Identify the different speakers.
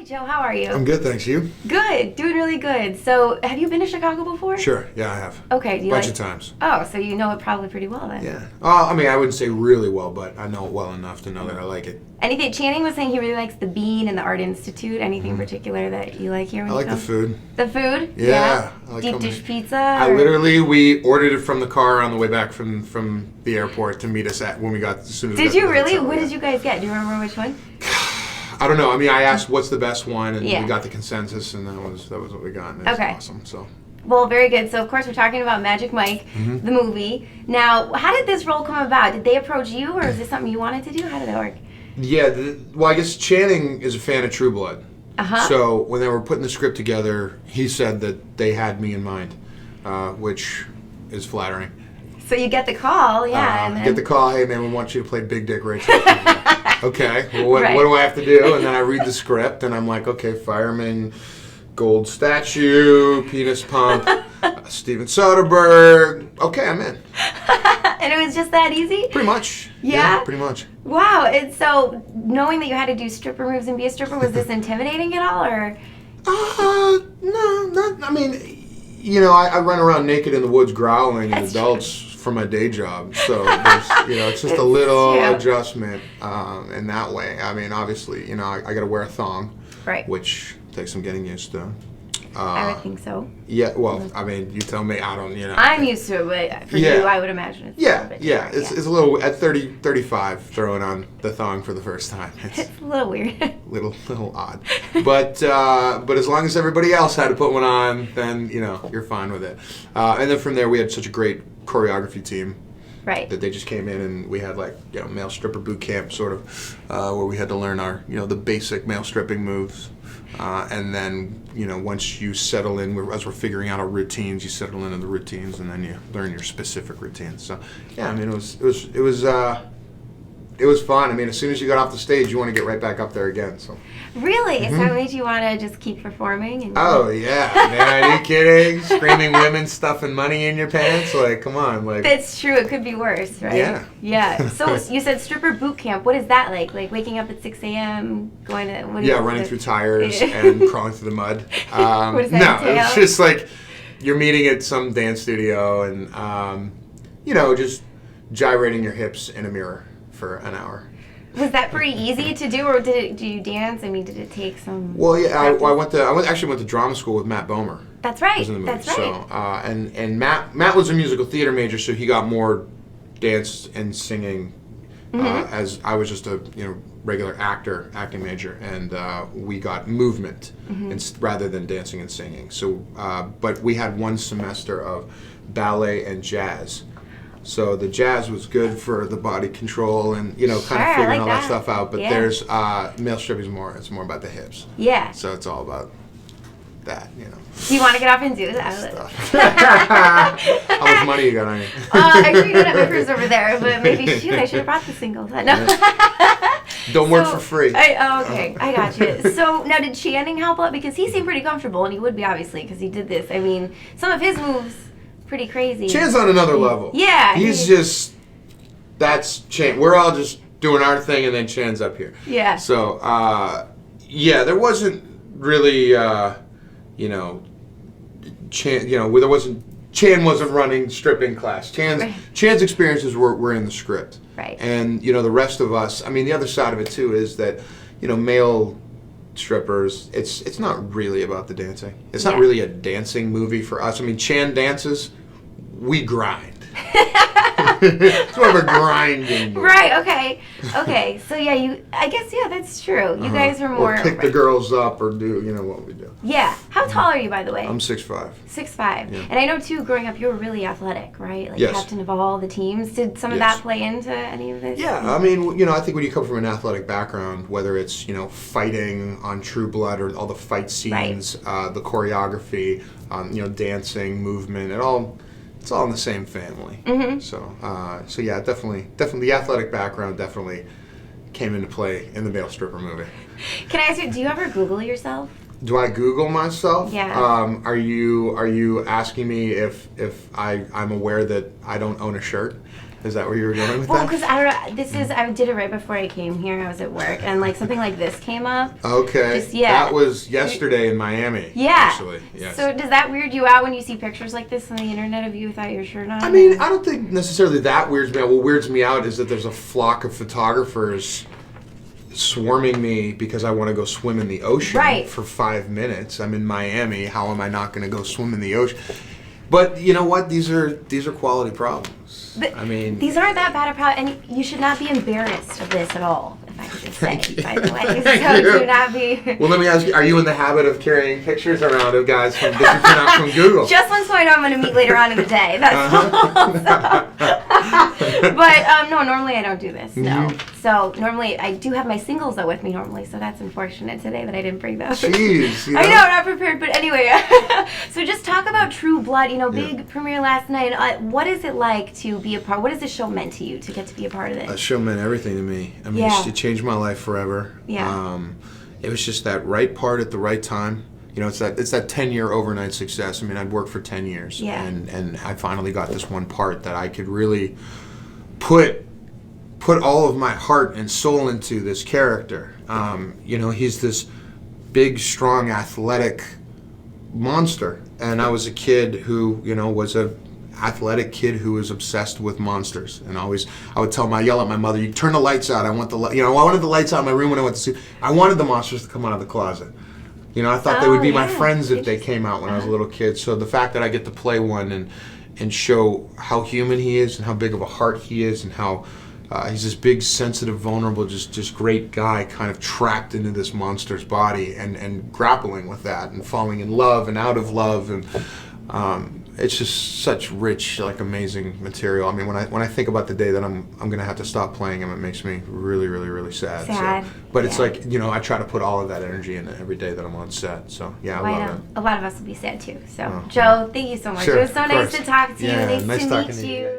Speaker 1: Hi, Joe. How are you?
Speaker 2: I'm good, thanks. You?
Speaker 1: Good. Doing really good. So, have you been to Chicago before?
Speaker 2: Sure. Yeah, I have.
Speaker 1: Okay. Do you
Speaker 2: Bunch of times.
Speaker 1: Oh, so you know it probably pretty well then.
Speaker 2: Yeah. I mean, I wouldn't say really well, but I know it well enough to know that I like it.
Speaker 1: Anything? Channing was saying he really likes the Bean and the Art Institute. Anything particular that you like here when
Speaker 2: I
Speaker 1: you
Speaker 2: like
Speaker 1: come?
Speaker 2: the food.
Speaker 1: The food?
Speaker 2: Yeah. I like
Speaker 1: Deep
Speaker 2: coming-
Speaker 1: dish pizza?
Speaker 2: we ordered it from the car on the way back from the airport to meet us at when we got as soon as we
Speaker 1: Did
Speaker 2: got
Speaker 1: you
Speaker 2: to the
Speaker 1: really?
Speaker 2: hotel,
Speaker 1: What
Speaker 2: yeah.
Speaker 1: did you guys get? Do you remember which one?
Speaker 2: I don't know. I mean, I asked what's the best one, and
Speaker 1: Yeah.
Speaker 2: we got the consensus, and that was what we got. And it was
Speaker 1: Okay.
Speaker 2: awesome. So.
Speaker 1: Well, very good. So, of course, we're talking about Magic Mike, the movie. Now, how did this role come about? Did they approach you, or is this something you wanted to do? How did that work?
Speaker 2: Yeah. Well, I guess Channing is a fan of True Blood.
Speaker 1: Uh-huh.
Speaker 2: So when they were putting the script together, he said that they had me in mind, which is flattering.
Speaker 1: So you get the call, yeah. And then...
Speaker 2: Get the call, hey man, we want you to play Big Dick Rachel. Okay, well, what
Speaker 1: Right.
Speaker 2: do I have to do? And then I read the script, and I'm like, okay, fireman, gold statue, penis pump, Steven Soderbergh. Okay, I'm in.
Speaker 1: And it was just that easy?
Speaker 2: Pretty much.
Speaker 1: Yeah?
Speaker 2: Pretty much.
Speaker 1: Wow. And so knowing that you had to do stripper moves and be a stripper, was this intimidating at all, or?
Speaker 2: No, not. I mean, you know, I run around naked in the woods growling at
Speaker 1: That's
Speaker 2: adults for my day job, so there's, it's just a little
Speaker 1: Yeah.
Speaker 2: adjustment in that way. I mean, obviously, I got to wear a thong,
Speaker 1: Right.
Speaker 2: which takes some getting used to.
Speaker 1: I would think so.
Speaker 2: Yeah, well, I mean, you tell me. I don't,
Speaker 1: I'm used to it, but for
Speaker 2: Yeah.
Speaker 1: you, I would imagine it's a little bit different,
Speaker 2: It's a little at 35 throwing on the thong for the first time. It's
Speaker 1: It's a little weird.
Speaker 2: little odd, but as long as everybody else had to put one on, then you're fine with it. And then from there, we had such a great choreography team
Speaker 1: Right.
Speaker 2: that they just came in, and we had male stripper boot camp sort of, where we had to learn our the basic male stripping moves, and then once you settle in, as we're figuring out our routines, you settle into the routines, and then you learn your specific routines. So yeah, I mean it was fun. I mean, as soon as you got off the stage, you want to get right back up there again. So.
Speaker 1: Really? So it made you want to just keep performing? And
Speaker 2: Oh yeah, man! Are you kidding? Screaming women, stuffing money in your pants? Like, come on, like.
Speaker 1: That's true. It could be worse, right?
Speaker 2: Yeah.
Speaker 1: Yeah. So you said stripper boot camp. What is that like? Like waking up at 6 a.m., going to... What do you
Speaker 2: Running through tires and crawling through the mud.
Speaker 1: What does that
Speaker 2: no,
Speaker 1: entail?
Speaker 2: it's just like you're meeting at some dance studio and just gyrating your hips in a mirror for an hour.
Speaker 1: Was that pretty easy to do, or do you dance? I mean, did it take some...
Speaker 2: Well, yeah,
Speaker 1: practice?
Speaker 2: I actually went to drama school with Matt Bomer.
Speaker 1: That's right.
Speaker 2: Was in the movie.
Speaker 1: That's right.
Speaker 2: So, and Matt was a musical theater major, so he got more dance and singing, as I was just a regular acting major, and we got movement rather than dancing and singing. So, but we had one semester of ballet and jazz. So the jazz was good for the body control and kind of figuring
Speaker 1: like
Speaker 2: all
Speaker 1: that.
Speaker 2: that stuff out. But
Speaker 1: Yeah.
Speaker 2: there's male stripping is more. It's more about the hips.
Speaker 1: Yeah.
Speaker 2: So it's all about that.
Speaker 1: Do you want to get off and do that?
Speaker 2: How much money you got on you?
Speaker 1: Actually, you got my purse over there, but maybe I should have brought the singles. No.
Speaker 2: Don't work for free.
Speaker 1: Okay, I got you. So now, did Channing help out? Because he seemed pretty comfortable, and he would be, obviously, because he did this. I mean, some of his moves, pretty crazy.
Speaker 2: Chan's on another level.
Speaker 1: Yeah.
Speaker 2: That's Chan. We're all just doing our thing, and then Chan's up here.
Speaker 1: Yeah.
Speaker 2: So, there wasn't really, Chan wasn't running stripping class. Chan's experiences were in the script.
Speaker 1: Right.
Speaker 2: And, the rest of us, I mean, the other side of it, too, is that, male strippers, it's not really about the dancing. It's not really a dancing movie for us. I mean, Chan dances, we grind. It's more of a grinding movie.
Speaker 1: Right. Okay. So I guess that's true. You guys are more.
Speaker 2: Or pick the girls up, or do what we do.
Speaker 1: Yeah. How tall are you, by the way?
Speaker 2: I'm 6'5".
Speaker 1: 6'5".
Speaker 2: Yeah.
Speaker 1: And I know too, growing up, you were really athletic, right? Like
Speaker 2: Yes.
Speaker 1: captain of all the teams. Did some of
Speaker 2: Yes.
Speaker 1: that play into any of this?
Speaker 2: Yeah, I mean, I think when you come from an athletic background, whether it's fighting on True Blood or all the fight scenes, the choreography, dancing, movement, it's all in the same family.
Speaker 1: Mm-hmm.
Speaker 2: So yeah, definitely the athletic background definitely came into play in the male stripper movie.
Speaker 1: Can I ask you, do you ever Google yourself?
Speaker 2: Do I Google myself?
Speaker 1: Yeah.
Speaker 2: Are you asking me if I'm aware that I don't own a shirt? Is that where you were going with
Speaker 1: Well,
Speaker 2: that?
Speaker 1: because I don't know. I did it right before I came here. I was at work, and like something like this came up.
Speaker 2: Okay. That was yesterday in Miami.
Speaker 1: Yeah.
Speaker 2: Actually, yes.
Speaker 1: So does that weird you out when you see pictures like this on the internet of you without your shirt on?
Speaker 2: I mean, I don't think necessarily that weirds me out. What weirds me out is that there's a flock of photographers swarming me because I want to go swim in the ocean for 5 minutes. I'm in Miami. How am I not going to go swim in the ocean? But you know what? These are quality problems.
Speaker 1: But
Speaker 2: I mean,
Speaker 1: these aren't that bad a problem, and you should not be embarrassed of this at all. If I could just say, by the way, so do not be.
Speaker 2: Well, let me ask you: are you in the habit of carrying pictures around of guys that you print out from Google?
Speaker 1: Just one so I know I'm going to meet later on in the day. That's all. But no, normally I don't do this. No. So normally I do have my singles though with me normally, so that's unfortunate today that I didn't bring those.
Speaker 2: Jeez, you know?
Speaker 1: I know, not prepared, but anyway. So just talk about True Blood. You know, big premiere last night. What is it like to be a part? What has this show meant to you to get to be a part of it?
Speaker 2: The show meant everything to me. I mean, it changed my life forever.
Speaker 1: Yeah.
Speaker 2: It was just that right part at the right time. You know, it's that 10-year overnight success. I mean, I'd worked for 10 years, and I finally got this one part that I could really put all of my heart and soul into this character. You know, he's this big, strong, athletic monster, and I was a kid who, you know, was a athletic kid who was obsessed with monsters, and I would yell at my mother, "You turn the lights out. I want I wanted the lights out in my room when I went to sleep. I wanted the monsters to come out of the closet." You know, I thought they would be my friends if they came out when I was a little kid. So the fact that I get to play one and show how human he is and how big of a heart he is and how he's this big, sensitive, vulnerable, just great guy kind of trapped into this monster's body and grappling with that and falling in love and out of love. And it's just such rich, like, amazing material. I mean, when I think about the day that I'm going to have to stop playing him, it makes me really, really, really sad.
Speaker 1: Sad.
Speaker 2: So, but it's like, you know, I try to put all of that energy in every day that I'm on set. So, yeah, I love it.
Speaker 1: A lot of us will be sad, too. So, Joe, thank you so much. It was so nice to talk to you.
Speaker 2: Yeah,
Speaker 1: nice to
Speaker 2: talking
Speaker 1: meet you.